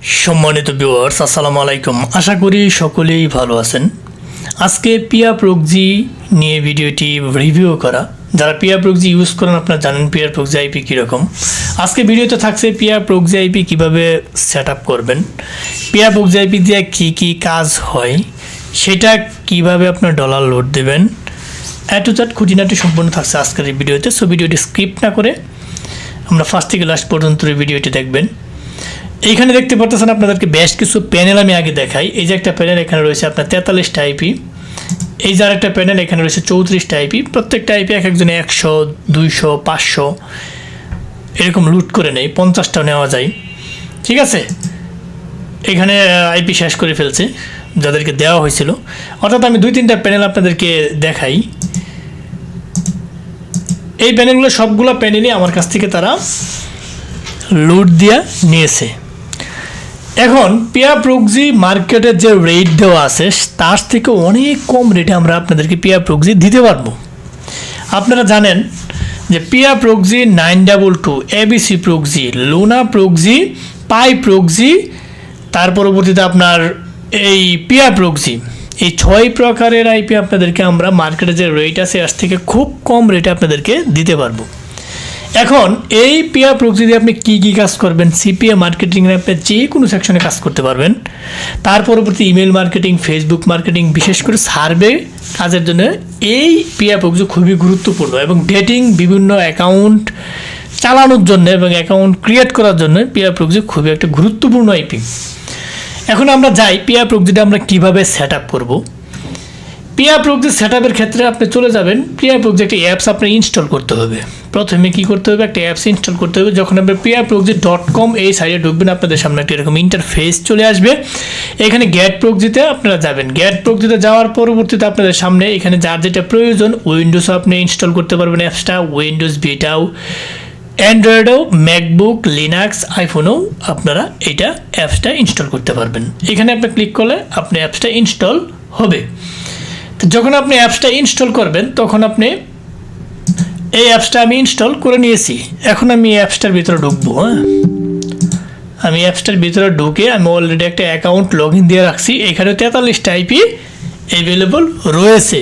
সম্মানিত ভিউয়ার্স, আসসালামু আলাইকুম। আশা করি সকলেই ভালো আছেন। আজকে পিয়া প্রক্সি নিয়ে ভিডিওটি রিভিউ করা। যারা পিয়া প্রক্সি ইউজ করেন আপনারা জানেন পিয়া প্রক্সি আইপি কীরকম। আজকে ভিডিওতে থাকছে পিয়া প্রক্সি আইপি কীভাবে সেট আপ করবেন, পিয়া প্রক্সি আইপি দিয়ে কী কী কাজ হয়, সেটা কিভাবে আপনার ডলার লোড দেবেন, টু জ্যাড খুঁটিনাটি সম্পূর্ণ থাকছে আজকের এই ভিডিওতে। সো ভিডিওটি স্কিপ না করে আমরা ফার্স্ট থেকে লাস্ট পর্যন্ত এই ভিডিওটি দেখবেন। এইখানে দেখতে পারতেছেন আপনাদেরকে বেশ কিছু প্যানেল আমি আগে দেখাই। এই যে একটা প্যানেল এখানে রয়েছে আপনার 43টা আইপি, এই যে আরেকটা প্যানেল এখানে রয়েছে 34টা আইপি। প্রত্যেকটা আইপি এক একজনে 100, 200, 500 এরকম লুট করে নেই, 50টাও নেওয়া যায়। ঠিক আছে, এখানে আইপি শেষ করে ফেলছে যাদেরকে দেওয়া হয়েছিল। অর্থাৎ আমি 2-3টা প্যানেল আপনাদেরকে দেখাই। এই প্যানেলগুলো সবগুলো প্যানেলই আমার কাছ থেকে তারা লুট দিয়ে নিয়েছে। এখন পিয়া প্রক্সি মার্কেটের যে রেট দেওয়া আছে তার থেকে অনেক কম রেটে আমরা আপনাদেরকে পিয়া প্রক্সি দিতে পারবো। আপনারা জানেন যে PIA proxy 922, ABC proxy, Luna proxy, Py proxy, তার পরবর্তীতে আপনার এই পিয়া প্রক্সি, এই 6 প্রকারের আইপি আপনাদেরকে আমরা মার্কেটে যে রেট আছে এর থেকে খুব কম রেটে আপনাদেরকে দিতে পারবো। এখন এই পিয়া প্রক্সি দিয়ে আপনি কী কী কাজ করবেন, সিপিএ মার্কেটিংয়ে আপনি যে কোনো সেকশনে কাজ করতে পারবেন। তার পরবর্তী ইমেল মার্কেটিং, ফেসবুক মার্কেটিং, বিশেষ করে সার্ভে কাজের জন্য এই পিয়া প্রক্সি খুবই গুরুত্বপূর্ণ। এবং ডেটিং, বিভিন্ন অ্যাকাউন্ট চালানোর জন্য এবং অ্যাকাউন্ট ক্রিয়েট করার জন্য পিয়া প্রক্সি খুবই একটা গুরুত্বপূর্ণ আইপি। এখন আমরা যাই পিয়া প্রক্সিটা আমরা কীভাবে সেট আপ করবো। পিয়া প্রক্সি সেট আপের ক্ষেত্রে আপনি চলে যাবেন, পিয়া প্রক্সি একটা অ্যাপস আপনার ইনস্টল করতে হবে। প্রথমে কী করতে হবে, একটা অ্যাপস ইনস্টল করতে হবে। যখন আপনি piyaproxy.com এই সাইটে ঢুকবেন আপনাদের সামনে একটা এরকম ইন্টারফেস চলে আসবে। এখানে গেট প্রক্সিতে আপনারা যাবেন। গেট প্রক্সিতে যাওয়ার পরবর্তীতে আপনাদের সামনে এখানে যার যেটা প্রয়োজন, উইন্ডোজও আপনি ইনস্টল করতে পারবেন অ্যাপসটা, উইন্ডোজ ভিটাও, অ্যান্ড্রয়েডও, ম্যাকবুক, লিনাক্স, আইফোনও আপনারা এইটা অ্যাপসটা ইনস্টল করতে পারবেন। এখানে আপনি ক্লিক করলে আপনি অ্যাপসটা ইনস্টল হবে। তো যখন আপনি অ্যাপসটা ইনস্টল করবেন তখন আপনি এই অ্যাপসটা আমি ইনস্টল করে নিয়েছি। এখন আমি এই অ্যাপসটার ভিতরে ঢুকবো। আমি অ্যাপসটার ভিতরে ঢুকে আমি অলরেডি একটা অ্যাকাউন্ট লগ ইন দিয়ে রাখছি। এখানে 43টা আইপি অ্যাভেলেবল রয়েছে।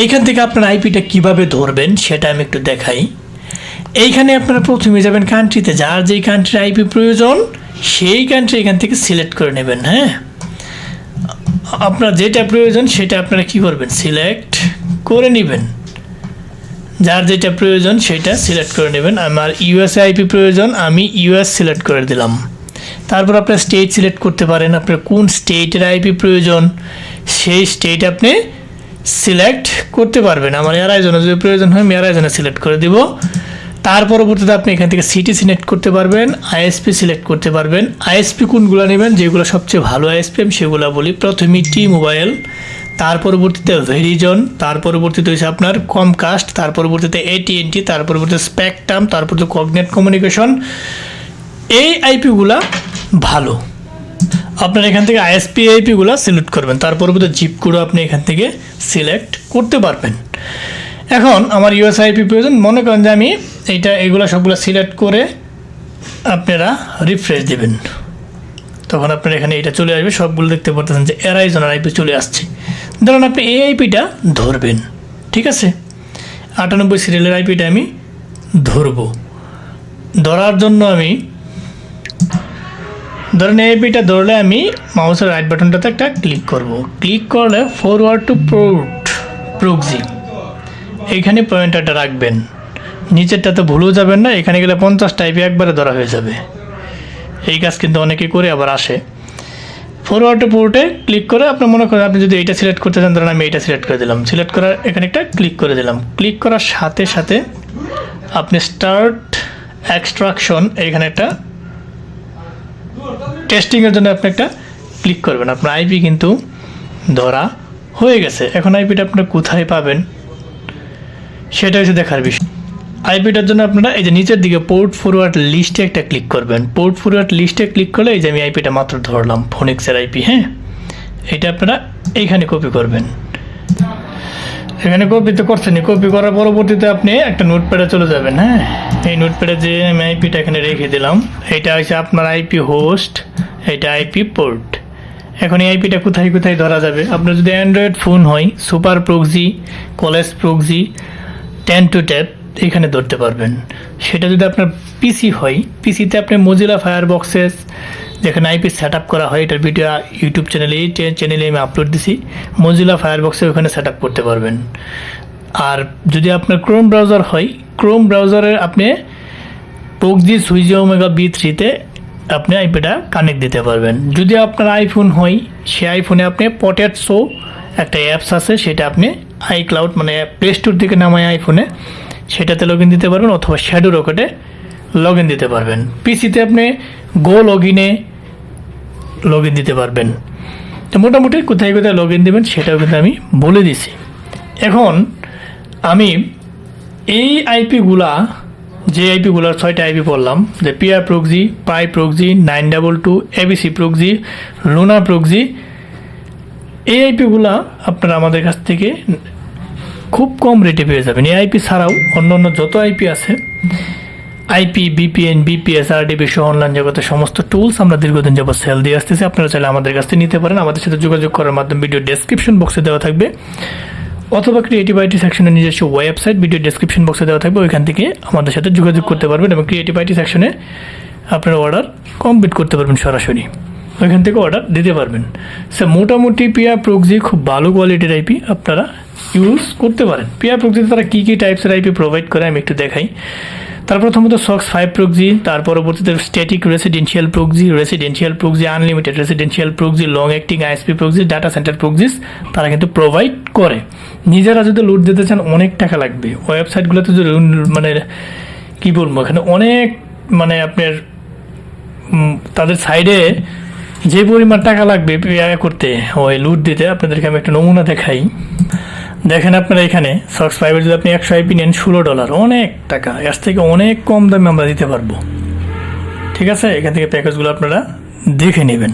এইখান থেকে আপনার আইপিটা কীভাবে ধরবেন সেটা আমি একটু দেখাই। এইখানে আপনারা প্রথমে যাবেন কান্ট্রিতে, যার যেই কান্ট্রির আইপি প্রয়োজন সেই কান্ট্রি এখান থেকে সিলেক্ট করে নেবেন। হ্যাঁ, আপনার যেটা প্রয়োজন সেটা আপনারা কী করবেন, সিলেক্ট করে নেবেন। যার যেটা প্রয়োজন সেটা সিলেক্ট করে নেবেন। আমার ইউএসএ আইপি প্রয়োজন, আমি ইউএস সিলেক্ট করে দিলাম। তারপর আপনার স্টেট সিলেক্ট করতে পারেন, আপনার কোন স্টেটের আইপি প্রয়োজন সেই স্টেট আপনি সিলেক্ট করতে পারবেন। আমার এয়ারাইজনে যদি প্রয়োজন হয় আমি এয়ারাইজনে সিলেক্ট করে দিব। তার পরবর্তীতে আপনি এখান থেকে সিটি সিলেক্ট করতে পারবেন, আইএসপি সিলেক্ট করতে পারবেন। আইএসপি কোনগুলো নেবেন, যেগুলো সবচেয়ে ভালো আইএসপি আমি সেগুলো বলি। প্রথমে টি-মোবাইল, তার পরবর্তীতে ভেরিজন, তার পরবর্তীতে হচ্ছে আপনার কমকাস্ট, তার পরবর্তীতে AT&T, তার পরবর্তীতে স্পেকট্রাম, তারপরে কগনেট কমিউনিকেশন। এই আইপিগুলা ভালো, আপনার এখান থেকে আইএসপি আইপিগুলো সিলেক্ট করবেন। তার পরবর্তীতে জিপ কোডও আপনি এখান থেকে সিলেক্ট করতে পারবেন। এখন আমার ইউএস আইপি প্রয়োজন, মনে করেন যে আমি এগুলো সবগুলো সিলেক্ট করে আপনারা রিফ্রেশ দেবেন, তখন আপনার এখানে এটা চলে আসবে। সবগুলো দেখতে পারতেছেন যে এরাইজনের আইপি চলে আসছে। ধরুন আপনি এই আইপিটা ধরবেন, ঠিক আছে, 98 সিরিয়ালের আইপিটা আমি ধরবো। ধরার জন্য আমি ধরেন এই আইপিটা ধরলে আমি মাউসের রাইট বাটনটাতে একটা ক্লিক করব। ক্লিক করলে ফরওয়ার্ড টু পোর্ট প্রক্সি, এইখানে পয়েন্টারটা রাখবেন, নিচেরটাতে ভুলেও যাবেন না। এখানে গেলে 50টা আইপি একবারে ধরা হয়ে যাবে। এই কাজ কিন্তু অনেকে করে আবার আসে। ফরওয়ার্ড টু পোর্টে ক্লিক করে আপনি মনে করেন আপনি যদি এইটা সিলেক্ট করতে চান, ধরেন আমি এইটা সিলেক্ট করে দিলাম। সিলেক্ট করার এখানে একটা ক্লিক করে দিলাম। ক্লিক করার সাথে সাথে আপনি স্টার্ট এক্সট্রাকশন, এখানে একটা টেস্টিংয়ের জন্য আপনি একটা ক্লিক করবেন। আপনার আইপি কিন্তু ধরা হয়ে গেছে। এখন আইপিটা আপনারা কোথায় পাবেন সেটা হচ্ছে দেখার বিষয়। আইপিটার জন্য আপনারা এই যে নিচের দিকে পোর্ট ফরওয়ার্ড লিস্টে একটা ক্লিক করবেন। পোর্ট ফরওয়ার্ড লিস্টে ক্লিক করলে এই যে আমি আইপিটা মাত্র ধরলাম, ফোনিক্সের আইপি। হ্যাঁ, এটা আপনারা এইখানে কপি করবেন। এখানে কপি তো করছেনই, কপি করার পরবর্তীতে আপনি একটা নোটপ্যাডে চলে যাবেন। হ্যাঁ, এই নোটপ্যাডে যে আমি আইপিটা এখানে রেখে দিলাম, এটা হচ্ছে আপনার আইপি হোস্ট এটা আইপি পোর্ট। এখন এই আইপিটা কোথায় কোথায় ধরা যাবে? আপনার যদি অ্যান্ড্রয়েড ফোন হয়, super proxy, college proxy, 10 to tap এখানে ধরতে পারবেন। সেটা যদি আপনার পিসি হয়, পিসিতে আপনি মজিলা ফায়ারবক্সেস যেখানে আইপি সেট আপ করা হয়, এটার ভিডিও ইউটিউব চ্যানেলে আমি আপলোড দিছি, মজিলা ফায়ারবক্সে ওখানে সেট আপ করতে পারবেন। আর যদি আপনার ক্রোম ব্রাউজার হয়, ক্রোম ব্রাউজারে আপনি প্রক্সি সুইজি ওমেগা B3-তে আপনি আইপিটা কানেক্ট দিতে পারবেন। যদি আপনার আইফোন হয়, সে আইফোনে আপনি পটেটসো একটা অ্যাপস আছে, সেটা আপনি আইক্লাউড মানে প্লে স্টোর থেকে নামায় আইফোনে সেটাতে লগ ইন দিতে পারবেন, অথবা শ্যাডো রকেটে লগ ইন দিতে পারবেন। পিসিতে আপনি গো লগ ইনে লগ ইন দিতে পারবেন। তো মোটামুটি কোথায় কোথায় লগ ইন দেবেন সেটাও কিন্তু আমি বলে দিছি। এখন আমি এই আইপিগুলা, যে আইপিগুলার 6টা আইপি বললাম, যে PIA proxy, Py proxy, 922, ABC proxy, Luna proxy, এই আইপিগুলা আপনারা আমাদের কাছ থেকে খুব কম রেটে পেয়ে যাবেন। এই আইপি ছাড়াও অন্য অন্য যত আইপি আছে, আইপি, বিপিএন, বিপিএস, আরডিবি সহ অনলাইন জগতের সমস্ত টুলস আমরা দীর্ঘদিন যাবত সেল দিয়ে আসতেছি। আপনারা চাইলে আমাদের কাছ থেকে নিতে পারেন। আমাদের সাথে যোগাযোগ করার মাধ্যমে ভিডিও ডেসক্রিপশন বক্সে দেওয়া থাকবে, অথবা ক্রিয়েটিভ আইটি সেকশনে নিজস্ব ওয়েবসাইট ভিডিও ডেসক্রিপশন বক্সে দেওয়া থাকবে, ওইখান থেকে আমাদের সাথে যোগাযোগ করতে পারবেন এবং ক্রিয়েটিভ আইটি সেকশনে আপনার অর্ডার কমপ্লিট করতে পারবেন, সরাসরি ওইখান থেকে অর্ডার দিতে পারবেন। সে মোটামুটি পিয়া প্রক্সি খুব ভালো কোয়ালিটির আইপি, আপনারা ইউজ করতে পারেন। পিয়া প্রক্সিতে তারা কী কী টাইপসের আইপি প্রোভাইড করে আমি একটু দেখাই। তার প্রথমত সক্স 5 প্রক্সি, তার পরবর্তীতে static residential proxy, unlimited residential proxy, long acting ISP proxy, data centre proxies তারা কিন্তু প্রোভাইড করে। নিজেরা যদি লোড দিতে চান অনেক টাকা লাগবে। ওয়েবসাইটগুলোতে যদি মানে কী বলবো, এখানে অনেক মানে আপনার তাদের সাইডে যে পরিমাণ টাকা লাগবে করতে ওই লুট দিতে, আপনাদেরকে আমি একটা নমুনা দেখাই। দেখেন আপনারা এখানে সক্স 5-এর যদি আপনি 100 আইপি নেন $16, অনেক টাকা। এর থেকে অনেক কম দামে আমরা দিতে পারবো। ঠিক আছে, এখান থেকে প্যাকেজগুলো আপনারা দেখে নেবেন।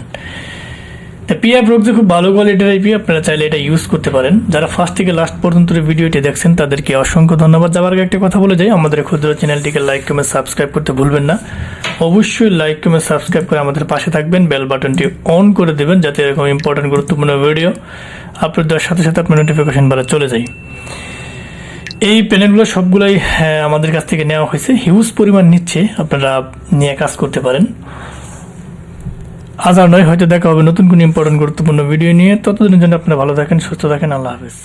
তা পিয়া প্রক্সি খুব ভালো কোয়ালিটির আইপি, আপনারা চাইলে এটা ইউজ করতে পারেন। যারা ফার্স্ট থেকে লাস্ট পর্যন্ত ভিডিওটি দেখছেন তাদেরকে অসংখ্য ধন্যবাদ। যাবার আগে একটা কথা বলে যাই, আমাদের ক্ষুদ্র চ্যানেলটিকে লাইক কমেন্ট সাবস্ক্রাইব করতে ভুলবেন না। অবশ্যই লাইক কমেন্ট সাবস্ক্রাইব করে আমাদের পাশে থাকবেন, বেল বাটনটি অন করে দেবেন যাতে এরকম ইম্পর্টেন্ট গুরুত্বপূর্ণ ভিডিও আপলোড দেওয়ার সাথে সাথে আপনার নোটিফিকেশন বারে চলে যায়। এই প্যানেলগুলো সবগুলোই আমাদের কাছ থেকে নেওয়া হয়েছে, হিউজ পরিমাণ নিচ্ছে, আপনারা নিয়ে কাজ করতে পারেন। আজ আর নয়, হয়তো দেখা হবে নতুন কোনো ইম্পর্টেন্ট গুরুত্বপূর্ণ ভিডিও নিয়ে। ততদিনের জন্য আপনারা ভালো থাকেন, সুস্থ থাকেন। আল্লাহ হাফেজ।